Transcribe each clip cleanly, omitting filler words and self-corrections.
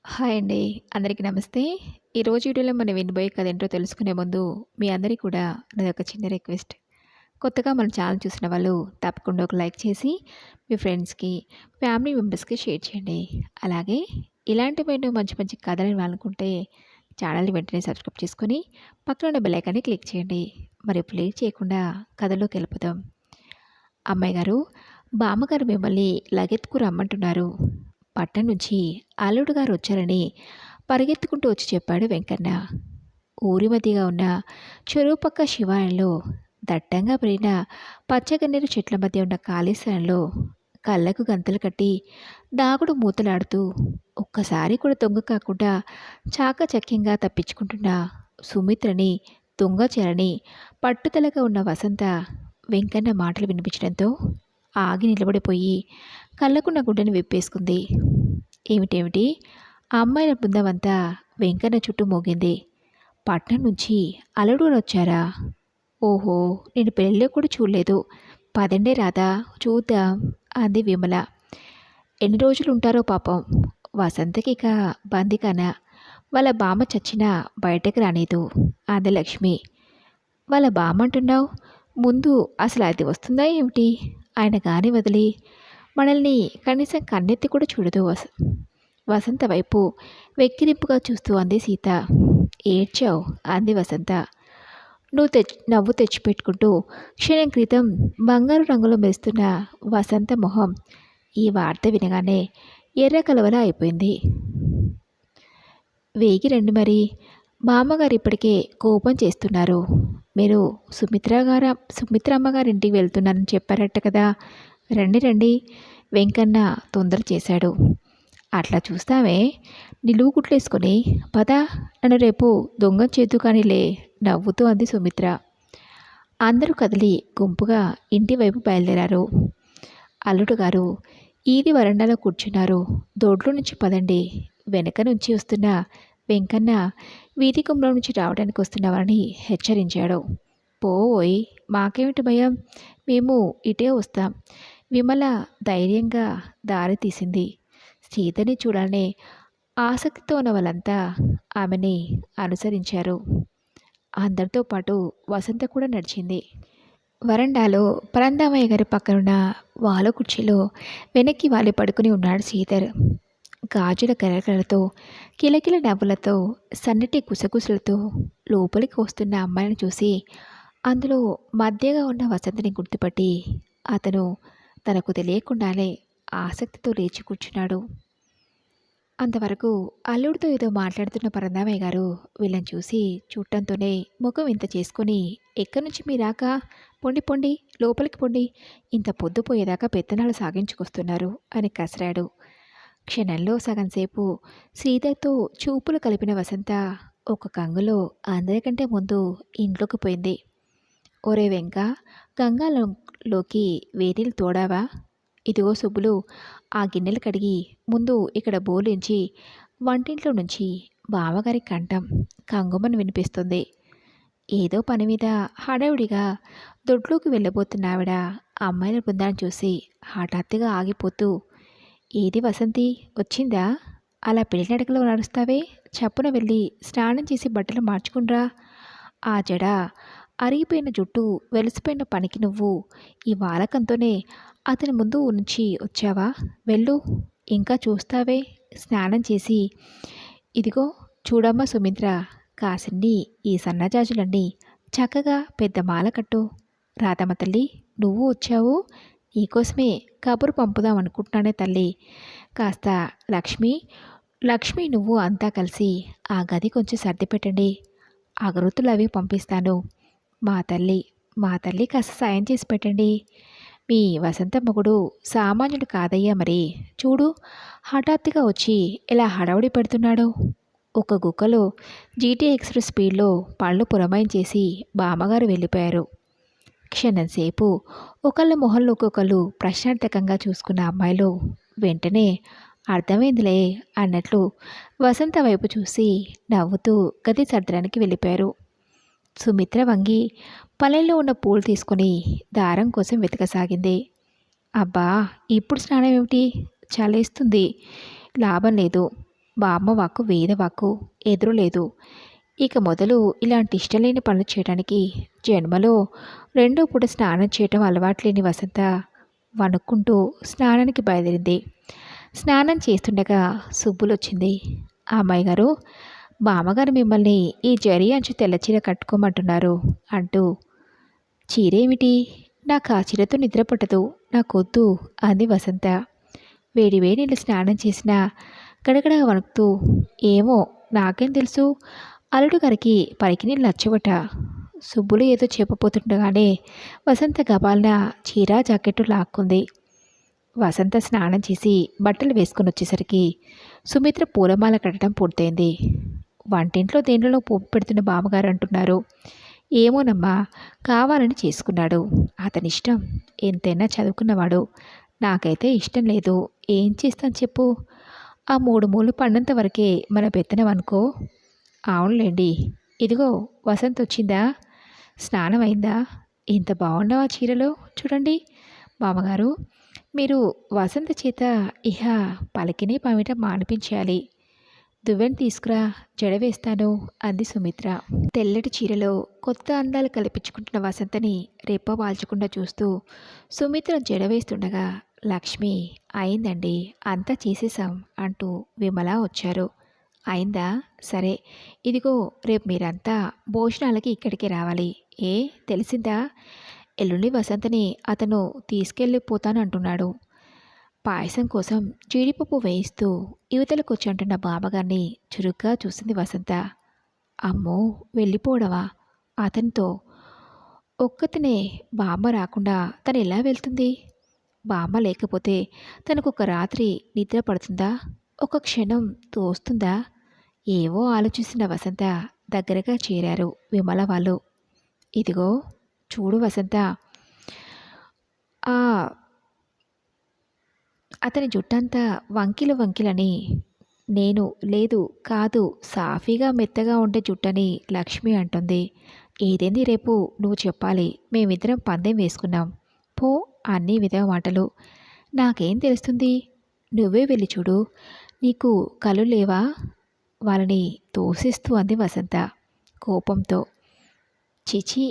Hi అండి. అందరికీ నమస్తే. ఈరోజు వీడియోలో మనం వినబోయే కథ ఏంటో తెలుసుకునే ముందు మీ అందరికీ కూడా నాదొక చిన్న రిక్వెస్ట్. కొత్తగా మన ఛానల్ చూసిన వాళ్ళు తప్పకుండా ఒక లైక్ చేసి మీ ఫ్రెండ్స్‌కి, ఫ్యామిలీ మెంబర్స్‌కి షేర్ చేయండి. అలాగే ఇలాంటి ఎన్నో మంచి మంచి కథలు వినాలనుకుంటే ఛానల్‌ని వెంటనే సబ్స్క్రైబ్ చేసుకొని పక్కన ఉన్న బెల్ ఐకాన్ని క్లిక్ చేయండి. మరి ఇప్పుడు లేట్ చేయకుండా కథలోకి వెళ్ళిపోదాం. అమ్మాయి గారు, బామ్మగారు మిమ్మల్ని లగెత్తుకు రమ్మంటున్నారు. పట్నం నుంచి అల్లుడు గారు వచ్చారని పరిగెత్తుకుంటూ వచ్చి చెప్పాడు వెంకన్న. ఊరి మధ్యగా ఉన్న చెరువు పక్క శివాలయంలో దట్టంగా పెరిగిన పచ్చగన్నేరు చెట్ల మధ్య ఉన్న ఖాళీ స్థలంలో కళ్ళకు గంతలు కట్టి దాగుడు మూతలాడుతూ ఒక్కసారి కూడా దొంగ కాకుండా చాకచక్యంగా తప్పించుకుంటున్న సుమిత్రని దొంగ చేరని పట్టుదలగా ఉన్న వసంత వెంకన్న మాటలు వినిపించడంతో ఆగి నిలబడిపోయి కళ్ళకున్న గుడ్డని విప్పేసుకుంది. ఏమిటేమిటి? ఆ అమ్మాయిల బృందమంతా వెంకన్న చుట్టూ మోగింది. పట్నం నుంచి అల్లుడు వచ్చారా? ఓహో, నేను పెళ్ళిలో కూడా చూడలేదు. పదండే రాదా చూద్దాం అంది విమల. ఎన్ని రోజులు ఉంటారో పాపం. వసంతకి ఇక బందికాన. వాళ్ళ బామ్మ చచ్చినా బయటకు రానేదు అంది లక్ష్మి. వాళ్ళ బామ్మ అంటున్నావు? ముందు అసలు అది వస్తుందా ఏమిటి? ఆయన గాని వదిలి మనల్ని కనీసం కన్నెత్తి కూడా చూడదు. వసంత వైపు వెక్కిరింపుగా చూస్తూ అంది సీత. ఏడ్చావు అంది వసంత. నవ్వు తెచ్చిపెట్టుకుంటూ క్షణం క్రితం బంగారు రంగులో మెరుస్తున్న వసంత మొహం ఈ వార్త వినగానే ఎర్ర కలవలా అయిపోయింది. వేగి రండి మరి. మామగారు ఇప్పటికే కోపం చేస్తున్నారు. మీరు సుమిత్ర అమ్మగారి ఇంటికి వెళ్తున్నారని చెప్పారట కదా. రండి రండి వెంకన్న తొందర చేశాడు. అట్లా చూస్తావే, నిలువు గుట్లేసుకొని పద, నన్ను రేపు దొంగ చేతు కానీలే నవ్వుతూ అంది సుమిత్ర. అందరూ కదిలి గుంపుగా ఇంటి వైపు బయలుదేరారు. అల్లుడు గారు ఈది వరండాలో కూర్చున్నారు. దొడ్లో నుంచి పదండి. వెనక నుంచి వస్తున్న వెంకన్న వీధి గుంపులో నుంచి రావడానికి వస్తున్నవారిని హెచ్చరించాడు. పోయ్, మాకేమిటి భయం, మేము ఇటే వస్తాం. విమల ధైర్యంగా దారి తీసింది. సీతని చూడాలనే ఆసక్తితో ఉన్న వాళ్ళంతా ఆమెని అనుసరించారు. అందరితో పాటు వసంత కూడా నడిచింది. వరండాలో పరందామయ్య గారి పక్కనున్న వాల కుర్చీలో వెనక్కి వాలి పడుకుని ఉన్నాడు శ్రీధర్. గాజుల కరకరలతో, కిలకిల నవ్వులతో, సన్నటి గుసగుసలతో లోపలికి వస్తున్న అమ్మాయిని చూసి అందులో మధ్యగా ఉన్న వసంతని గుర్తుపట్టి అతను తనకు తెలియకుండానే ఆసక్తితో లేచి కూర్చున్నాడు. అంతవరకు అల్లుడితో ఏదో మాట్లాడుతున్న పరందామయ్య గారు వీళ్ళని చూసి చూడటంతోనే ముఖం ఇంత చేసుకొని, ఎక్కడి నుంచి మీరాక, పొండి పొండి లోపలికి పొండి, ఇంత పొద్దుపోయేదాకా పెత్తనాలు సాగించుకొస్తున్నారు అని కసరాడు. క్షణంలో సగంసేపు శ్రీధర్తో చూపులు కలిపిన వసంత ఒక కంగులో అందరికంటే ముందు ఇంట్లోకి పోయింది. ఒరే వెంక, గంగాలోకి వేడిలు తోడావా? ఇదిగో సుబ్బులు, ఆ గిన్నెలు కడిగి ముందు ఇక్కడ బోలించి వంటింట్లో నుంచి బావగారి కంఠం కంగుమని వినిపిస్తుంది. ఏదో పని మీద హడావుడిగా దొడ్లోకి వెళ్ళబోతున్న ఆవిడ అమ్మాయిల బృందాన్ని చూసి హఠాత్తుగా ఆగిపోతూ, ఏది వసంతి వచ్చిందా? అలా పెళ్ళినడకలో నడుస్తావే, చప్పున వెళ్ళి స్నానం చేసి బట్టలు మార్చుకుండ్రా. ఆ జడ, అరిగిపోయిన జుట్టు, వెలిసిపోయిన పనికి నువ్వు ఈ వాలకంతోనే అతని ముందు నుంచి వచ్చావా? వెళ్ళు, ఇంకా చూస్తావే, స్నానం చేసి ఇదిగో చూడమ్మా సుమిత్ర, కాసిన్ని ఈ సన్నజాజులన్నీ చక్కగా పెద్ద మాల కట్టు. రాధమ్మ తల్లి, నువ్వు వచ్చావు, నీకోసమే కబురు పంపుదాం అనుకుంటున్నానే తల్లి. కాస్త లక్ష్మి నువ్వు అంతా కలిసి ఆ గది కొంచెం సర్ది పెట్టండి. అగరొత్తులు అవి పంపిస్తాను. మా తల్లి కాస్త సాయం చేసి పెట్టండి. మీ వసంత మొగుడు సామాన్యుడు కాదయ్యా మరి. చూడు, హఠాత్తుగా వచ్చి ఎలా హడావుడి పెడుతున్నాడో. ఒక గుక్కలో జీటీ ఎక్స్ప్రెస్ స్పీడ్లో పళ్ళు పురమాయించేసి బామ్మగారు వెళ్ళిపోయారు. క్షణంసేపు ఒకళ్ళ మొహంలోకి ఒకళ్ళు ప్రశ్నార్థకంగా చూసుకున్న అమ్మాయిలు వెంటనే అర్థమైందిలే అన్నట్లు వసంత వైపు చూసి నవ్వుతూ గది సర్దడానికి వెళ్ళిపోయారు. సుమిత్ర వంగి పల్లెల్లో ఉన్న పూలు తీసుకుని దారం కోసం వెతకసాగింది. అబ్బా, ఇప్పుడు స్నానం ఏమిటి, చలేస్తుంది, లాభం లేదు. బామ్మ వాక్కు వేద వాక్కు ఎదురులేదు. ఇక మొదలు ఇలాంటి ఇష్టం లేని పనులు చేయడానికి జన్మలో రెండో పూట స్నానం చేయటం అలవాట్లేని వసంత వణుక్కుంటూ స్నానానికి బయలుదేరింది. స్నానం చేస్తుండగా సుబ్బులొచ్చింది. అమ్మాయి గారు, బామ్మగారు మిమ్మల్ని ఈ జరీ అంచు తెల్లచీర కట్టుకోమంటున్నారు అంటూ. చీరేమిటి? నాకు ఆ చీరతో నిద్ర పట్టదు, నాకొద్దు అంది వసంత. వేడి వేడి నీళ్ళు స్నానం చేసినా గడగడ వణుకుతూ. ఏమో, నాకేం తెలుసు, అల్లుడు గారికి పరికి నీళ్ళు నచ్చవట. సుబ్బులు ఏదో చెప్పబోతుండగానే వసంత గబాలన చీర జాకెట్టు లాక్కుంది. వసంత స్నానం చేసి బట్టలు వేసుకుని వచ్చేసరికి సుమిత్ర పూలమాల కట్టడం పూర్తయింది. వంటింట్లో దేనిలో పోపు పెడుతున్న బామ్మగారు అంటున్నారు. ఏమోనమ్మా, కావాలని చేసుకున్నాడు, అతనిష్టం. ఎంతైనా చదువుకున్నవాడు. నాకైతే ఇష్టం లేదు. ఏం చేస్తాను చెప్పు. ఆ 3 మూలు పడినంత వరకే మన పెత్తనం అనుకో. అవునులేండి. ఇదిగో వసంత వచ్చిందా? స్నానం అయిందా? ఇంత బాగున్నావా చీరలో? చూడండి బామ్మగారు, మీరు వసంత చేత ఇహ పలికినే పమిట మానిపించాలి. దువ్వెన తీసుకురా, జడ వేస్తాను అంది సుమిత్ర. తెల్లటి చీరలో కొత్త అందాలు కల్పించుకుంటున్న వసంతని రెప్ప వాల్చకుండా చూస్తూ సుమిత్ర జడ వేస్తుండగా లక్ష్మి, అయిందండి, అంతా చేసేసాం అంటూ విమల వచ్చారు. అయిందా? సరే, ఇదిగో రేపు మీరంతా భోజనాలకి ఇక్కడికి రావాలి. ఏ తెలిసిందా? ఎల్లుండి వసంతని అతను తీసుకెళ్ళిపోతానంటున్నాడు. పాయసం కోసం జీడిపప్పు వేయిస్తూ యువతలకు అంటున్న బామ్మగారిని చురుగ్గా చూసింది వసంత. అమ్మో, వెళ్ళిపోవడమా? అతనితో ఒక్కతనే బామ్మ రాకుండా తను ఎలా వెళ్తుంది? బామ్మ లేకపోతే తనకొక రాత్రి నిద్ర పడుతుందా? ఒక క్షణం తోస్తుందా? ఏవో ఆలోచిస్తున్న వసంత దగ్గరగా చేరారు విమల వాళ్ళు. ఇదిగో చూడు వసంత, ఆ అతని జుట్టంతా వంకిలు వంకిలని. నేను లేదు, కాదు, సాఫీగా మెత్తగా ఉండే జుట్టని లక్ష్మి అంటుంది. ఏదేంది రేపు నువ్వు చెప్పాలి. మేమిద్దరం పందెం వేసుకున్నాం. పో, అన్నీ విధ మాటలు. నాకేం తెలుస్తుంది? నువ్వే వెళ్ళి చూడు. నీకు కళ్ళు లేవా? వాళ్ళని తోసిస్తూ అంది వసంత కోపంతో. చిచి,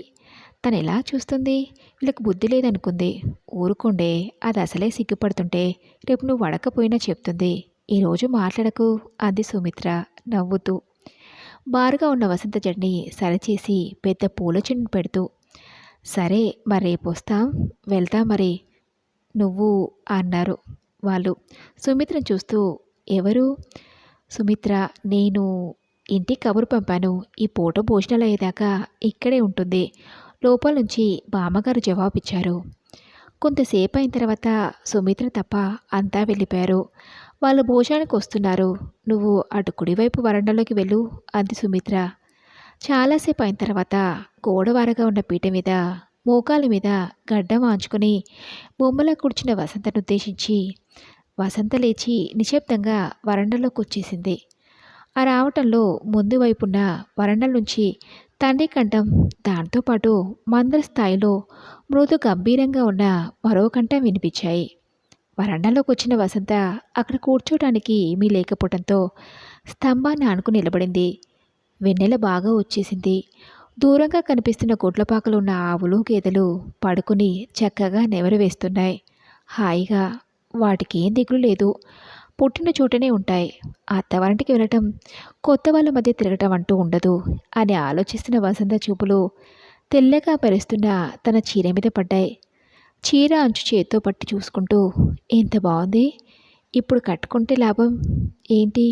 తను ఎలా చూస్తుంది? వీళ్ళకి బుద్ధి లేదనుకుంది. ఊరుకోండే, అది అసలే సిగ్గుపడుతుంటే రేపు నువ్వు అడకపోయినా చెప్తుంది. ఈరోజు మాట్లాడకు అంది సుమిత్ర నవ్వుతూ. బారుగా ఉన్న వసంత జడ్ని సరిచేసి పెద్ద పూల చెట్టును పెడుతూ. సరే, మరి రేపు వస్తాం, వెళ్తాం మరి నువ్వు అన్నారు వాళ్ళు సుమిత్రను చూస్తూ. ఎవరు? సుమిత్ర, నేను ఇంటికి కబురు పంపాను. ఈ పూట భోజనాలు అయ్యేదాకా ఇక్కడే ఉంటుంది. లోపల నుంచి బామ్మగారు జవాబిచ్చారు. కొంతసేపు అయిన తర్వాత సుమిత్ర తప్ప అంతా వెళ్ళిపోయారు. వాళ్ళు భోజనానికి వస్తున్నారు. నువ్వు అటు కుడివైపు వరండాలోకి వెళ్ళు అంది సుమిత్ర. చాలాసేపు అయిన తర్వాత గోడవారగా ఉన్న పీట మీద మోకాల మీద గడ్డం వాంచుకొని బొమ్మలా కూర్చున్న వసంతను ఉద్దేశించి. వసంత లేచి నిశ్శబ్దంగా వరండాలోకి వచ్చేసింది. ఆ రావటంలో ముందు వైపున్న వరండాల నుంచి తండ్రి కంఠం, దాంతోపాటు మందర స్థాయిలో మృదు గంభీరంగా ఉన్న మరో కంఠం వినిపించాయి. వరండాలోకి వచ్చిన వసంత అక్కడ కూర్చోటానికి ఏమీ లేకపోవడంతో స్తంభాన్ని ఆనుకుని నిలబడింది. వెన్నెల బాగా వచ్చేసింది. దూరంగా కనిపిస్తున్న గొడ్లపాకలో ఉన్న ఆవులు గేదెలు పడుకుని చక్కగా నెవరు వేస్తున్నాయి. హాయిగా. వాటికి ఏం దిగులు లేదు. పుట్టిన చోటనే ఉంటాయి. అత్తవారింటికి వెళ్ళటం, కొత్త వాళ్ళ మధ్య తిరగటం అంటూ ఉండదు అని ఆలోచిస్తున్న వసంత చూపులు తెల్లగా పెరుస్తున్న తన చీర మీద పడ్డాయి. చీర అంచు చేత్తో పట్టి చూసుకుంటూ, ఎంత బాగుంది. ఇప్పుడు కట్టుకుంటే లాభం ఏంటి?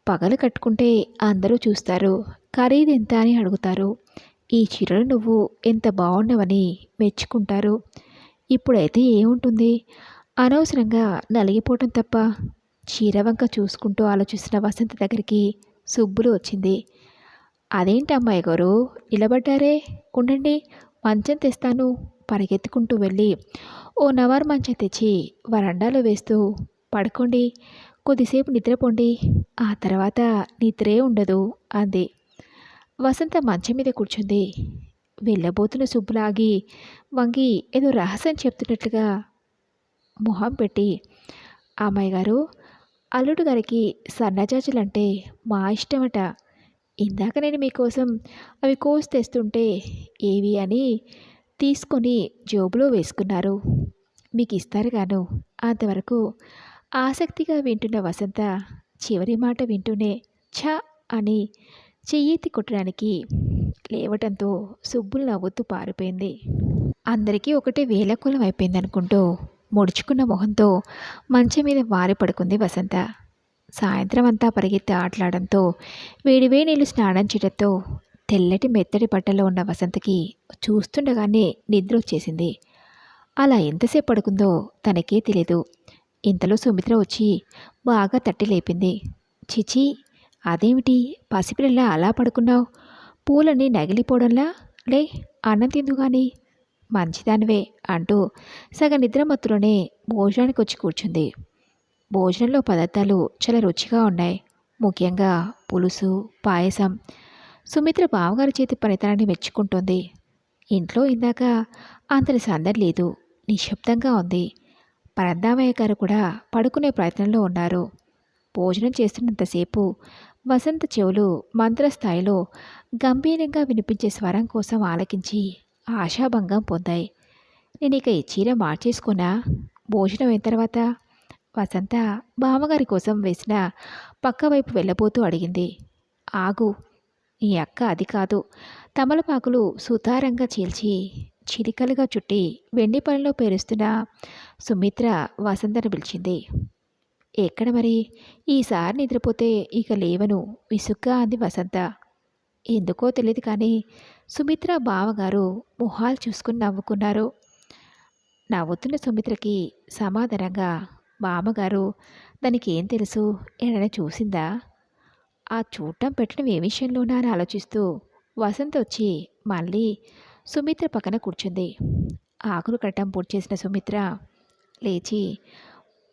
పగలు కట్టుకుంటే అందరూ చూస్తారు, ఖరీదు ఎంత అని అడుగుతారు. ఈ చీరలు నువ్వు ఎంత బాగున్నావని మెచ్చుకుంటారు. ఇప్పుడైతే ఏముంటుంది? అనవసరంగా నలిగిపోవటం తప్ప. చీర వంక చూసుకుంటూ ఆలోచిస్తున్న వసంత దగ్గరికి సుబ్బులు వచ్చింది. అదేంటి అమ్మాయి గారు నిలబడ్డారే? ఉండండి, మంచం తెస్తాను. పరిగెత్తుకుంటూ వెళ్ళి ఓ నవార్ మంచం తెచ్చి వరండాలో వేస్తూ, పడుకోండి, కొద్దిసేపు నిద్రపోండి, ఆ తర్వాత నిద్రే ఉండదు అంది. వసంత మంచం మీద కూర్చుంది. వెళ్ళబోతున్న సుబ్బులాగి వంగి ఏదో రహస్యం చెప్తున్నట్లుగా మొహం పెట్టి, అమ్మాయి గారు, అల్లుడు గారికి సన్నజాజులంటే మా ఇష్టమట. ఇందాక నేను మీకోసం అవి కోసి తెస్తుంటే ఏవి అని తీసుకొని జేబులో వేసుకున్నారు. మీకిస్తారు గాను. అంతవరకు ఆసక్తిగా వింటున్న వసంత చివరి మాట వింటూనే ఛ అని చెయ్యెత్తి కొట్టడానికి లేవటంతో సుబ్బులు నవ్వుతూ పారిపోయింది. అందరికీ ఒకటే వేళాకోళం అయిపోయిందనుకుంటూ ముడుచుకున్న మొహంతో మంచం మీద వాలి పడుకుంది వసంత. సాయంత్రం అంతా పరిగెత్తి ఆటలాడంతో వేడివేడి నీళ్ళు స్నానం చేయడంతో తెల్లటి మెత్తటి బట్టలో ఉన్న వసంతకి చూస్తుండగానే నిద్ర వచ్చేసింది. అలా ఎంతసేపు పడుకుందో తనకే తెలీదు. ఇంతలో సుమిత్ర వచ్చి బాగా తట్టి లేపింది. చిచి, అదేమిటి పసిపిల్లలా అలా పడుకున్నావు? పూలన్నీ నగిలిపోవడంలా? లే, అన్నం తిందు గాని. మంచిదానివే అంటూ సగం నిద్రమత్తులోనే భోజనానికి వచ్చి కూర్చుంది. భోజనంలో పదార్థాలు చాలా రుచిగా ఉన్నాయి. ముఖ్యంగా పులుసు, పాయసం. సుమిత్ర బావగారి చేతి పనితనాన్ని మెచ్చుకుంటోంది. ఇంట్లో ఇందాక అంతటి సందడి లేదు, నిశ్శబ్దంగా ఉంది. పరందామయ్య గారు కూడా పడుకునే ప్రయత్నంలో ఉన్నారు. భోజనం చేస్తున్నంతసేపు వసంత చెవులు మంత్రస్థాయిలో గంభీరంగా వినిపించే స్వరం కోసం ఆలకించి ఆశాభంగం పొందాయి. నేనిక ఈ చీర మార్చేసుకోనా? భోజనం అయిన తర్వాత వసంత బావగారి కోసం వేసిన పక్కవైపు వెళ్ళబోతూ అడిగింది. ఆగు, నీ అక్క అది కాదు. తమలపాకులు సుతారంగా చీల్చి చిలికలుగా చుట్టి వెండి పనిలో పేరుస్తున్న సుమిత్ర వసంతను పిలిచింది. ఎక్కడ మరి? ఈసారి నిద్రపోతే ఇక లేవను విసుగ్గా అంది వసంత. ఎందుకో తెలియదు కానీ సుమిత్ర బావగారు మొహాలు చూసుకుని నవ్వుకున్నారు. నవ్వుతున్న సుమిత్రకి సమాధానంగా బామ్మగారు దానికి ఏం తెలుసు, ఏమైనా చూసిందా? ఆ చూడటం పెట్టడం ఏ విషయంలోనా అని ఆలోచిస్తూ వసంత వచ్చి మళ్ళీ సుమిత్ర పక్కన కూర్చుంది. ఆకులు కట్టం పూర్తి చేసిన సుమిత్ర లేచి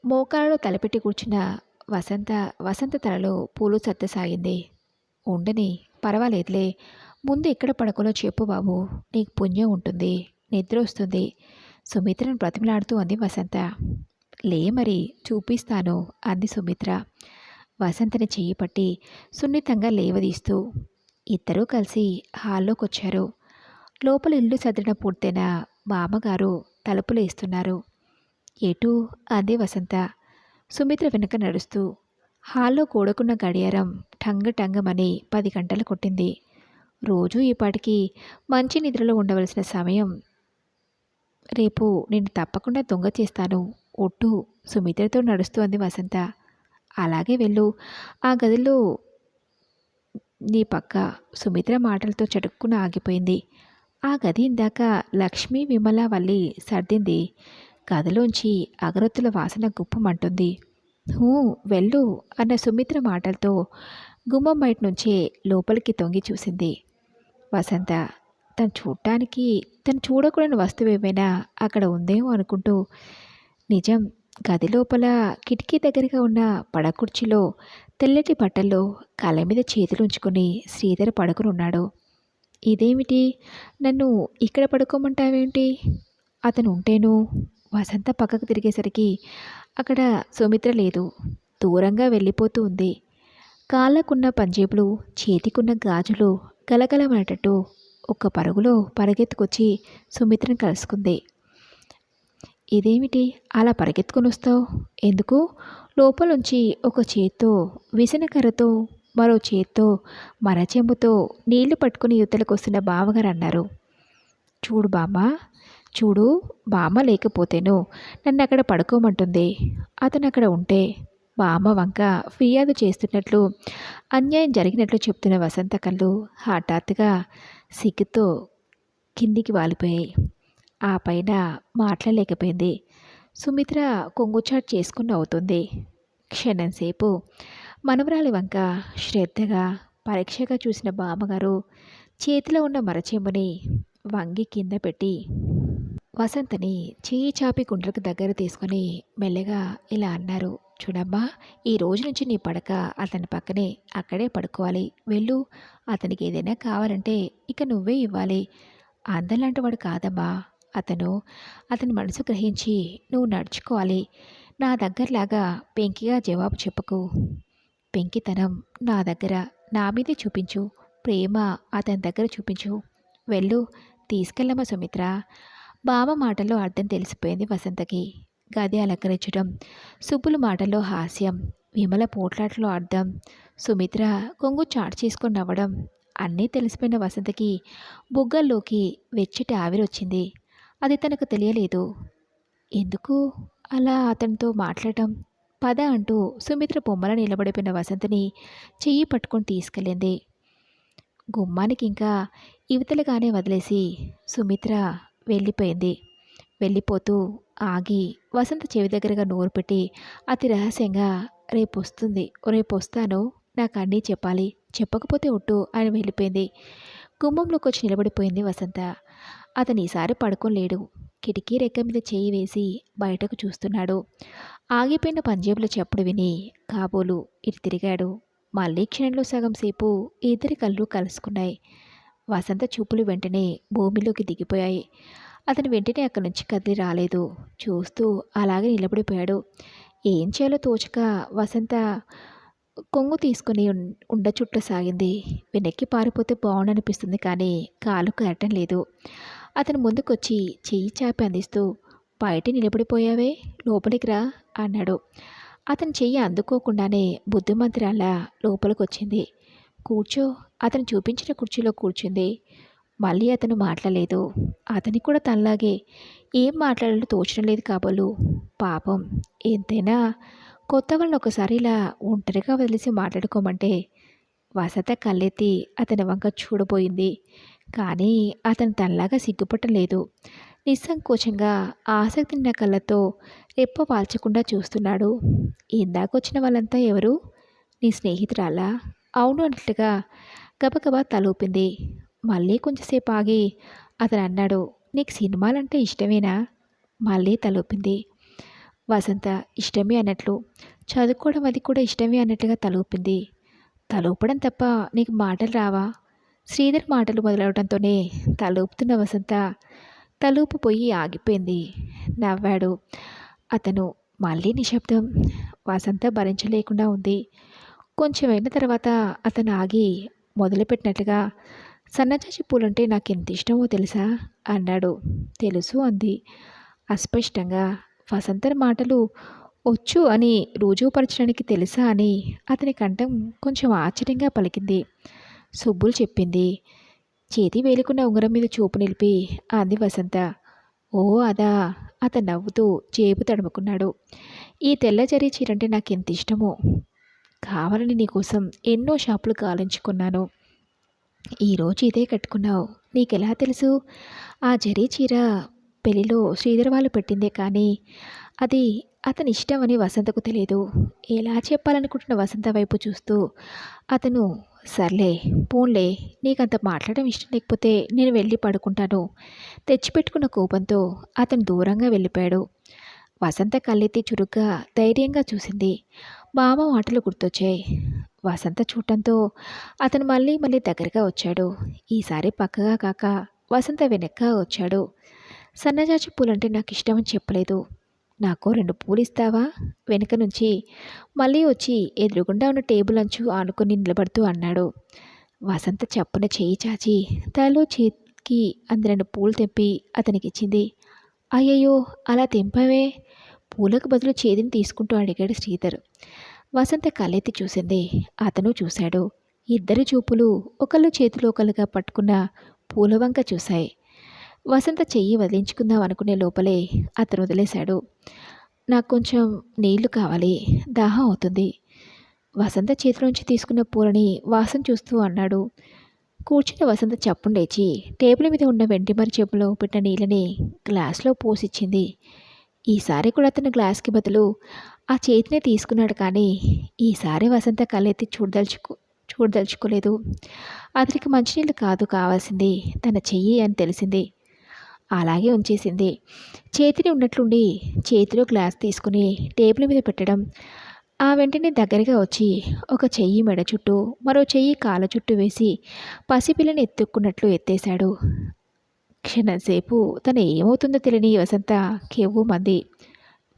మోకాలలో తలపెట్టి కూర్చున్న వసంత తలలో పూలు సర్దసాగింది. ఉండని, పర్వాలేదులే. ముందు ఎక్కడ పడుకోలో చెప్పు బాబు, నీకు పుణ్యం ఉంటుంది, నిద్ర వస్తుంది సుమిత్రను బ్రతిమలాడుతూ అంది వసంత. లే మరి, చూపిస్తాను అంది సుమిత్ర వసంతని చెయ్యి పట్టి సున్నితంగా లేవదీస్తూ. ఇద్దరూ కలిసి హాల్లోకి వచ్చారు. లోపల ఇల్లు సర్దడం పూర్తయిన బామ్మగారు తలుపులు వేస్తున్నారు. ఎటు అంది వసంత సుమిత్ర వెనుక నడుస్తూ. హాల్లో కూడకున్న గడియారం టంగ టంగమని 10 గంటలు కొట్టింది. రోజూ ఈపాటికి మంచి నిద్రలో ఉండవలసిన సమయం. రేపు నేను తప్పకుండా దొంగ చేస్తాను ఒట్టు సుమిత్రతో నడుస్తూ అంది వసంత. అలాగే వెళ్ళు, ఆ గదిలో నీ పక్క. సుమిత్ర మాటలతో చటుక్కున ఆగిపోయింది. ఆ గది ఇందాక లక్ష్మి విమల వల్లి సర్దింది. గదిలోంచి అగరొత్తుల వాసన గుప్పమంటుంది. హూ, వెళ్ళు అన్న సుమిత్ర మాటలతో గుమ్మం బయట నుంచే లోపలికి తొంగి చూసింది వసంత. తను చూడకూడని వస్తువు ఏమైనా అక్కడ ఉందేమో అనుకుంటూ నిజం, గది లోపల కిటికీ దగ్గరగా ఉన్న పడకుర్చీలో తెల్లటి బట్టల్లో కళ్ళ మీద చేతులుంచుకొని శ్రీధర్ పడుకుని ఉన్నాడు. ఇదేమిటి, నన్ను ఇక్కడ పడుకోమంటావేంటి? అతను ఉంటేను. వసంత పక్కకు తిరిగేసరికి అక్కడ సుమిత్ర లేదు, దూరంగా వెళ్ళిపోతూ ఉంది. కాళ్ళకున్న పంజేబులు, చేతికున్న గాజులు గలగలమనేటట్టు ఒక్క పరుగులో పరిగెత్తుకొచ్చి సుమిత్రను కలుసుకుంది. ఇదేమిటి అలా పరిగెత్తుకొని వస్తావు? ఎందుకు? లోపలుంచి ఒక చేత్తో విసనకర్రతో మరో చేత్తో మరచెంబుతో నీళ్లు పట్టుకుని యువతలకు వస్తున్న బావగారు అన్నారు. చూడు బామ్మ, చూడు, బామ్మ లేకపోతేను నన్ను అక్కడ పడుకోమంటుంది. అతను అక్కడ ఉంటే. బామ్మ వంక ఫిర్యాదు చేస్తున్నట్లు అన్యాయం జరిగినట్లు చెప్తున్న వసంత కళ్ళు హఠాత్తుగా సిగ్గుతో కిందికి వాలిపోయాయి. ఆ పైన మాట్లాడలేకపోయింది. సుమిత్ర కొంగుచాటు చేసుకుని నవ్వుతుంది. క్షణంసేపు మనవరాలి వంక శ్రద్ధగా పరీక్షగా చూసిన బామ్మగారు చేతిలో ఉన్న మరచెంబుని వంగి కింద పెట్టి వసంతని చేయి చాపి కుండ్లకు దగ్గర తీసుకొని మెల్లగా ఇలా అన్నారు. చూడమ్మా, ఈ రోజు నుంచి నీ పడక అతని పక్కనే, అక్కడే పడుకోవాలి. వెళ్ళు. అతనికి ఏదైనా కావాలంటే ఇక నువ్వే ఇవ్వాలి. అందలాంటి వాడు కాదమ్మా అతను. అతని మనసు గ్రహించి నువ్వు నడుచుకోవాలి. నా దగ్గరలాగా పెంకిగా జవాబు చెప్పకు. పెంకితనం నా దగ్గర నా మీదే చూపించు. ప్రేమ అతని దగ్గర చూపించు. వెళ్ళు, తీసుకెళ్ళమ్మా సుమిత్ర. బావ మాటల్లో అర్థం తెలిసిపోయింది వసంతకి. గది అలంకరించడం, సుబ్బుల మాటల్లో హాస్యం, విమల పోట్లాటలో అర్థం, సుమిత్ర కొంగు చాటు చేసుకొని నవ్వడం అన్నీ తెలిసిపోయిన వసంతకి బుగ్గల్లోకి వెచ్చటి ఆవిరొచ్చింది. అది తనకు తెలియలేదు. ఎందుకు అలా అతనితో మాట్లాడటం? పద అంటూ సుమిత్ర బొమ్మల నిలబడిపోయిన వసంతని చెయ్యి పట్టుకొని తీసుకెళ్ళింది. గుమ్మానికి ఇంకా ఇవతలగానే వదిలేసి సుమిత్ర వెళ్ళిపోయింది. వెళ్ళిపోతూ ఆగి వసంత చెవి దగ్గరగా నోరు పెట్టి అతి రహస్యంగా, రేపొస్తాను, నాకు అన్నీ చెప్పాలి, చెప్పకపోతే ఒట్టు అని వెళ్ళిపోయింది. గుమ్మంలోకి వచ్చి నిలబడిపోయింది వసంత. అతను ఈసారి పడుకొని లేడు. కిటికీ రెక్క మీద చేయి వేసి బయటకు చూస్తున్నాడు. ఆగిపోయిన పంజేబుల చప్పుడు విని కాబోలు ఇటు తిరిగాడు. మళ్ళీ క్షణంలో సగం సేపు ఇద్దరి కళ్ళు కలుసుకున్నాయి. వసంత చూపులు వెంటనే భూమిలోకి దిగిపోయాయి. అతను వెంటనే అక్కడి నుంచి కదిలి రాలేదు. చూస్తూ అలాగే నిలబడిపోయాడు. ఏం చేయాలో తోచక వసంత కొంగు తీసుకుని ఉండ చుట్టసాగింది. వెనక్కి పారిపోతే బాగుండనిపిస్తుంది, కానీ కాలు కరటం లేదు. అతను ముందుకొచ్చి చెయ్యి చాపి అందిస్తూ, బయట నిలబడిపోయావే, లోపలికి రా అన్నాడు. అతని చెయ్యి అందుకోకుండానే బుద్ధిమంతురాలా లోపలికొచ్చింది. కూర్చో, అతను చూపించిన కుర్చీలో కూర్చుంది. మళ్ళీ అతను మాట్లాడలేదు. అతనికి కూడా తనలాగే ఏం మాట్లాడాలో తోచడం లేదు కాబోలు. పాపం, ఎంతైనా కొత్త వాళ్ళని ఒకసారి ఇలా ఒంటరిగా వదిలేసి మాట్లాడుకోమంటే. వసంత కళ్ళెత్తి అతని వంక చూడబోయింది. కానీ అతను తనలాగా సిగ్గుపట్టలేదు. నిస్సంకోచంగా ఆసక్తి నిన్న కళ్ళతో రెప్ప వాల్చకుండా చూస్తున్నాడు. ఇందాకొచ్చిన వాళ్ళంతా ఎవరు? నీ స్నేహితురాలా? అవును అన్నట్లుగా గబగబా తలూపింది. మళ్ళీ కొంచెంసేపు ఆగి అతను అన్నాడు, నీకు సినిమాలంటే ఇష్టమేనా? మళ్ళీ తలూపింది. వసంత ఇష్టమే అన్నట్లు, చదువుకోవడం అది కూడా ఇష్టమే అన్నట్లుగా తలూపింది. తలూపడం తప్ప నీకు మాటలు రావా? శ్రీధర్ మాటలు మొదలవడంతోనే తలూపుతున్న వసంత తలూపుపోయి ఆగిపోయింది. నవ్వాడు అతను. మళ్ళీ నిశ్శబ్దం. వసంత భరించలేకుండా ఉంది. కొంచెం అయిన తర్వాత అతను ఆగి మొదలుపెట్టినట్లుగా, సన్నజాజి పూలంటే నాకెంత ఇష్టమో తెలుసా అన్నాడు. తెలుసు అంది అస్పష్టంగా. వసంతర్ మాటలు వచ్చు అని రుజువుపరచడానికి తెలుసా అని అతని కంఠం కొంచెం ఆశ్చర్యంగా పలికింది. సుబ్బులు చెప్పింది. చేతి వేలుకున్న ఉంగరం మీద చూపు నిలిపి అంది వసంత. ఓ అదా. అతను నవ్వుతూ జేబు తడుముకున్నాడు. ఈ తెల్ల జరీ చీరంటే నాకెంత ఇష్టమో. కావాలని నీకోసం ఎన్నో షాపులు గాలించుకున్నాను. ఈరోజు ఇదే కట్టుకున్నావు. నీకెలా తెలుసు? ఆ జరీ చీర పెళ్లిలో శ్రీధర్ వాళ్ళు పెట్టిందే, కానీ అది అతని ఇష్టమని వసంతకు తెలియదు. ఎలా చెప్పాలనుకుంటున్న వసంత వైపు చూస్తూ అతను, సర్లే పోన్లే, నీకంత మాట్లాడడం ఇష్టం లేకపోతే నేను వెళ్ళి పడుకుంటాను, తెచ్చిపెట్టుకున్న కోపంతో అతను దూరంగా వెళ్ళిపోయాడు. వసంత కళ్ళెత్తి చురుగ్గా ధైర్యంగా చూసింది. బావ మాటలు గుర్తొచ్చాయి. వసంత చూడటంతో అతను మళ్ళీ మళ్ళీ దగ్గరగా వచ్చాడు. ఈసారి పక్కగా కాక వసంత వెనక్గా వచ్చాడు. సన్నజాజి పూలంటే నాకు ఇష్టమని చెప్పలేదు, నాకు 2 పూలు ఇస్తావా? వెనుక నుంచి మళ్ళీ వచ్చి ఎదురుగుండా ఉన్న టేబుల్ అంచు ఆనుకొని నిలబడుతూ అన్నాడు. వసంత చప్పున చేయి చాచి తలలో చేతికి అందిన పూలు తెంపి అతనికిచ్చింది. అయ్యయ్యో, అలా తెంపవే. పూలకు బదులు చేతిని తీసుకుంటూ అడిగాడు శ్రీధర్. వసంత కళ్ళెత్తి చూసింది. అతను చూశాడు. ఇద్దరి చూపులు ఒకళ్ళు చేతిలో ఒకళ్ళుగా పట్టుకున్న పూలవంక చూశాయి. వసంత చెయ్యి వదిలించుకుందాం అనుకునే లోపలే అతను వదిలేశాడు. నాకు కొంచెం నీళ్లు కావాలి, దాహం అవుతుంది. వసంత చేతిలోంచి తీసుకున్న పూలని వాసన చూస్తూ అన్నాడు. కూర్చున్న వసంత చప్పున లేచి టేబుల్ మీద ఉన్న వెంటిమరి చెంబులో పెట్టిన నీళ్ళని గ్లాస్లో పోసిచ్చింది. ఈసారి కూడా అతను గ్లాస్కి బదులు ఆ చేతినే తీసుకున్నాడు, కానీ ఈసారి వసంత కళ్ళెత్తి చూడదలుచుకోలేదు. అతనికి మంచినీళ్ళు కాదు కావాల్సింది, తన చెయ్యి అని తెలిసింది. అలాగే ఉంచేసింది. చేతిని ఉన్నట్లుండి చేతిలో గ్లాస్ తీసుకుని టేబుల్ మీద పెట్టడం, ఆ వెంటనే దగ్గరగా వచ్చి ఒక చెయ్యి మెడ చుట్టూ మరో చెయ్యి కాళ్ళ చుట్టూ వేసి పసిపిల్లని ఎత్తుక్కున్నట్లు ఎత్తేశాడు. క్షణంసేపు తను ఏమవుతుందో తెలియని వసంత కెవ్వు మంది.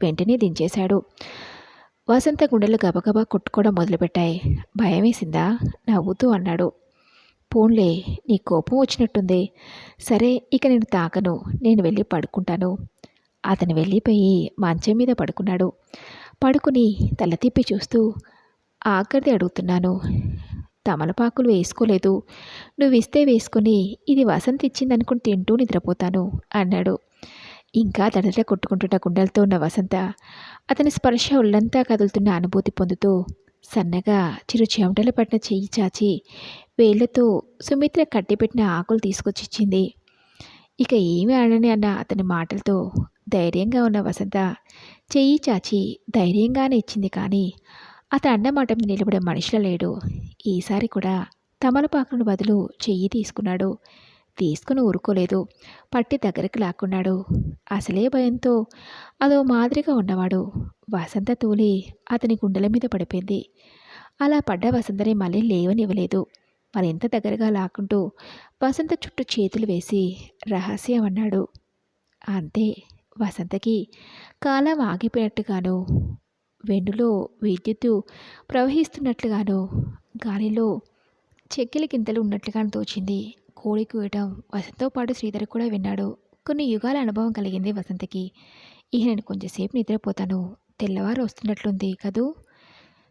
వెంటనే దించేశాడు. వసంత గుండెలు గబగబా కొట్టుకోవడం మొదలుపెట్టాయి. భయమేసిందా? నవ్వుతూ అన్నాడు. పోన్లే, నీ కోపం వచ్చినట్టుంది. సరే, ఇక నేను తాకను. నేను వెళ్ళి పడుకుంటాను. అతను వెళ్ళిపోయి మంచం మీద పడుకున్నాడు. పడుకుని తల తిప్పి చూస్తూ, ఆఖరిది అడుగుతున్నాను. తమలపాకులు వేసుకోలేదు. నువ్విస్తే వేసుకుని ఇది వసంత ఇచ్చిందనుకుని తింటూ నిద్రపోతాను అన్నాడు. ఇంకా దడదడ కొట్టుకుంటున్న గుండెలతో ఉన్న వసంత అతని స్పర్శ ఒళ్ళంతా కదులుతున్న అనుభూతి పొందుతూ సన్నగా చిరు చెమటలు పట్టిన చెయ్యి చాచి వేళ్లతో సుమిత్ర కట్టిపెట్టిన ఆకులు తీసుకొచ్చిచ్చింది. ఇక ఏమి ఆడని అన్న అతని మాటలతో ధైర్యంగా ఉన్న వసంత చెయ్యి చాచి ధైర్యంగానే ఇచ్చింది. కానీ అతను అన్న మాట మీద నిలబడే మనిషిలో లేడు. ఈసారి కూడా తమలపాకులను బదులు చెయ్యి తీసుకున్నాడు. తీసుకుని ఊరుకోలేదు. పట్టి దగ్గరికి లాక్కున్నాడు. అసలే భయంతో అదో మాదిరిగా ఉన్నవాడు. వసంత తూలి అతని గుండెల మీద పడిపోయింది. అలా పడ్డ వసంతని మళ్ళీ లేవనివ్వలేదు. మరింత దగ్గరగా లాక్కుంటూ వసంత చుట్టూ చేతులు వేసి రహస్యం అన్నాడు. అంతే, వసంతకి కాలం ఆగిపోయినట్టుగాను, వెన్నులో విద్యుత్తు ప్రవహిస్తున్నట్లుగాను, గాలిలో చెక్కిలి గింతలు ఉన్నట్లుగాను తోచింది. కోడి కూయటం వసంతతో పాటు శ్రీధర్ కూడా విన్నాడు. కొన్ని యుగాల అనుభవం కలిగింది వసంతకి. ఇక నేను కొంచెంసేపు నిద్రపోతాను, తెల్లవారు వస్తున్నట్లుంది కదూ.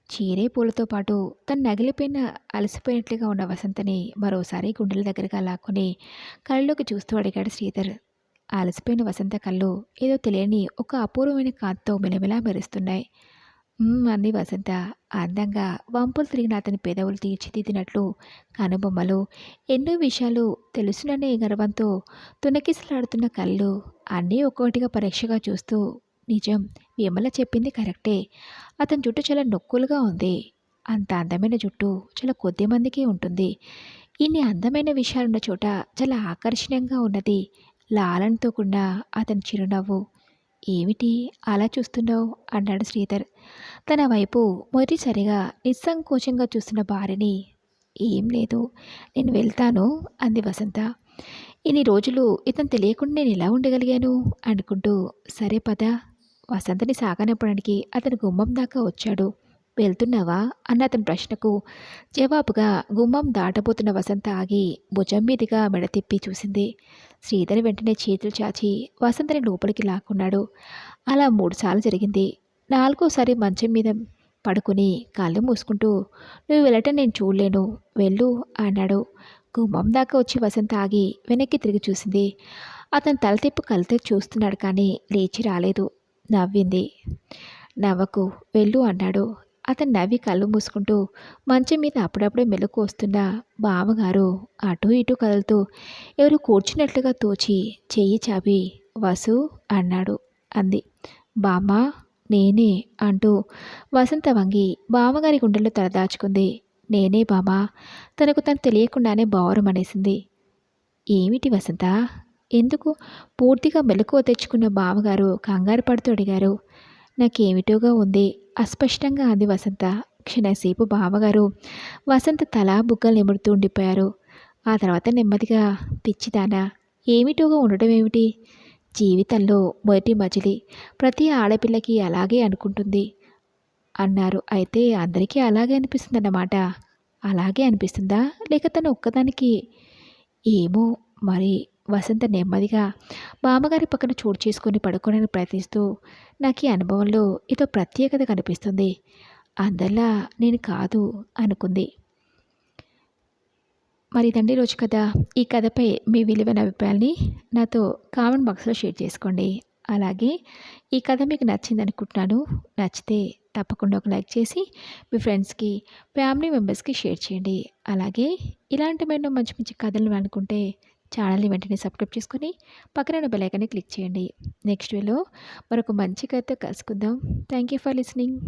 చీరే పూలతో పాటు తను నగిలిపోయిన అలసిపోయినట్లుగా ఉన్న వసంతని మరోసారి గుండెల దగ్గరగా లాక్కొని కళ్ళలోకి చూస్తూ అడిగాడు శ్రీధర్. అలసిపోయిన వసంత కళ్ళు ఏదో తెలియని ఒక అపూర్వమైన కాంతితో మెలమెలా మెరుస్తున్నాయి. అంది వసంత అందంగా. వంపులు తిరిగిన అతని పెదవులు తీర్చిదిద్దినట్లు కనుబొమ్మలు, ఎన్నో విషయాలు తెలుసుననే గర్వంతో తునకిసలాడుతున్న కళ్ళు అన్నీ ఒక్కొక్కటిగా పరీక్షగా చూస్తూ, నిజం, విమల చెప్పింది కరెక్టే. అతని జుట్టు చాలా నొక్కులుగా ఉంది. అంత అందమైన జుట్టు చాలా కొద్ది మందికి ఉంటుంది. ఇన్ని అందమైన విషయాలున్న చోట చాలా ఆకర్షణీయంగా ఉన్నది లాలనతో కూడిన అతని చిరునవ్వు. ఏమిటి అలా చూస్తున్నావు అన్నాడు శ్రీధర్ తన వైపు మొదటిసారిగా నిస్సంకోచంగా చూస్తున్న భార్యని. ఏం లేదు, నేను వెళ్తాను అంది వసంత. ఇన్ని రోజులు ఇతను తెలియకుండా నేను ఎలా ఉండగలిగాను అనుకుంటూ, సరే పద. వసంతని సాగనంపడానికి అతను గుమ్మం దాకా వచ్చాడు. వెళ్తున్నావా అన్న అతని ప్రశ్నకు జవాబుగా గుమ్మం దాటబోతున్న వసంత ఆగి భుజం మీదుగా మెడ తిప్పి చూసింది. శ్రీధర్ వెంటనే చేతులు చాచి వసంతని లోపలికి లాక్కున్నాడు. అలా 3 సార్లు జరిగింది. 4వసారి మంచం మీద పడుకుని కళ్ళు మూసుకుంటూ, నువ్వు వెళ్ళటం నేను చూడలేను, వెళ్ళు అన్నాడు. గుమ్మం దాకా వచ్చి వసంత ఆగి వెనక్కి తిరిగి చూసింది. అతను తల తిప్పి కళ్ళు చూస్తున్నాడు కానీ లేచి రాలేదు. నవ్వింది. నవ్వకు, వెళ్ళు అన్నాడు. అతను నవ్వి కళ్ళు మూసుకుంటూ మంచం మీద అప్పుడప్పుడే మెలకు వస్తున్న బావగారు అటూ ఇటూ కదులుతూ ఎవరు కూర్చున్నట్లుగా తోచి చెయ్యి చాపి వసు అన్నాడు. అంది. బామ్మ, నేనే అంటూ వసంత వంగి బామ్మగారి గుండెల్లో తలదాచుకుంది. నేనే బామ్మ. తనకు తను తెలియకుండానే బావరం అనేసింది. ఏమిటి వసంత, ఎందుకు? పూర్తిగా మెలకువ తెచ్చుకున్న బావగారు కంగారు పడుతూ అడిగారు. నాకేమిటోగా ఉంది అస్పష్టంగా అంది వసంత. క్షణసేపు బావగారు వసంత తల బుగ్గలు నిమురుతూ ఉండిపోయారు. ఆ తర్వాత నెమ్మదిగా, పిచ్చిదానా, ఏమిటోగా ఉండడం ఏమిటి? జీవితంలో మొదటి మజిలీ ప్రతి ఆడపిల్లకి అలాగే అనుకుంటుంది అన్నారు. అయితే అందరికీ అలాగే అనిపిస్తుందన్నమాట. అలాగే అనిపిస్తుందా, లేక తను ఒక్కదానికి? ఏమో మరి. వసంత నెమ్మదిగా బామ్మగారి పక్కన చోటు చేసుకొని పడుకోవడానికి ప్రయత్నిస్తూ, నాకు ఈ అనుభవంలో ఏదో ప్రత్యేకత కనిపిస్తుంది, అందరిలా నేను కాదు అనుకుంది. మరి ఇదండి రోజు కథ. ఈ కథపై మీ విలువైన అభిప్రాయాన్ని నాతో కామెంట్ బాక్స్లో షేర్ చేసుకోండి. అలాగే ఈ కథ మీకు నచ్చింది అనుకుంటున్నాను. నచ్చితే తప్పకుండా ఒక లైక్ చేసి మీ ఫ్రెండ్స్కి, ఫ్యామిలీ మెంబర్స్కి షేర్ చేయండి. అలాగే ఇలాంటి మరెన్నో మంచి మంచి కథలు అనుకుంటే ఛానల్ని వెంటనే సబ్స్క్రైబ్ చేసుకొని పక్కన బెల్ ఐకాన్ని క్లిక్ చేయండి. నెక్స్ట్ వీడియోలో మరొక మంచి కథతో కలుసుకుందాం. Thank you for listening.